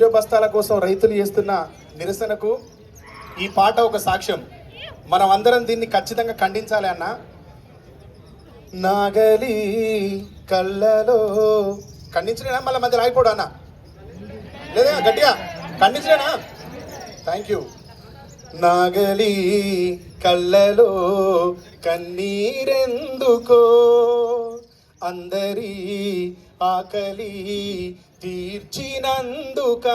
Urea బస్తాల కోసం రైతులు చేస్తున్న నిరసనకు ఈ పాట ఒక సాక్ష్యం. మనం అందరం దీన్ని ఖచ్చితంగా ఖండించాలి అన్న. నాగలి కళ్ళలో ఖండించలేనా? మళ్ళీ మధ్య రాయిపోడు అన్న, లేదా గట్టిగా ఖండించలేనా? Thank you. నాగలి కళ్ళలో కన్నీరెందుకో, అందరి ఆకలి తీర్చినందుక,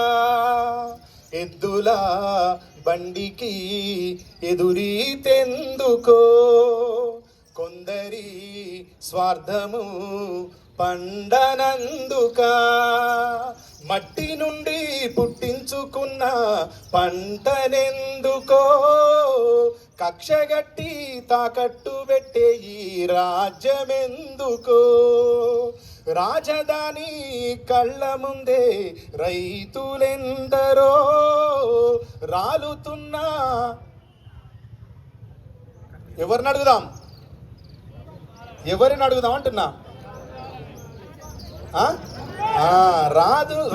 ఎద్దుల బండికి ఎదురీతెందుకో, కొందరి స్వార్థము పండనందుక, మట్టి నుండి పుట్టించుకున్న పంటనెందుకో, కక్షగట్టి తాకట్టు పెట్టే ఈ రాజ్యమెందుకో, రాజధాని కళ్ళ ముందే రైతులెందరో రాలుతున్నా. ఎవరిని అడుగుదాం అంటున్నా.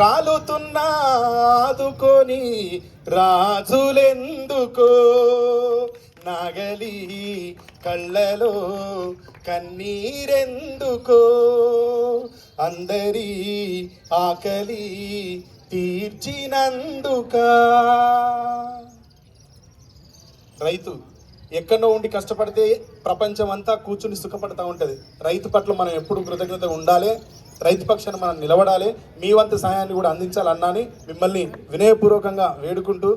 రాలుతున్నా ఆదుకొని రాజులెందుకో, నాగలి కళ్ళలో కన్నీరెందుకో, అందరి ఆకలి తీర్చినందుక. రైతు ఎక్కడో ఉండి కష్టపడితే ప్రపంచం అంతా కూర్చుని సుఖపడతా ఉంటుంది. రైతు పట్ల మనం ఎప్పుడు కృతజ్ఞత ఉండాలి, రైతు పక్షాన మనం నిలబడాలి, మీ వంతు సాయాన్ని కూడా అందించాలన్నాని మిమ్మల్ని వినయపూర్వకంగా వేడుకుంటూ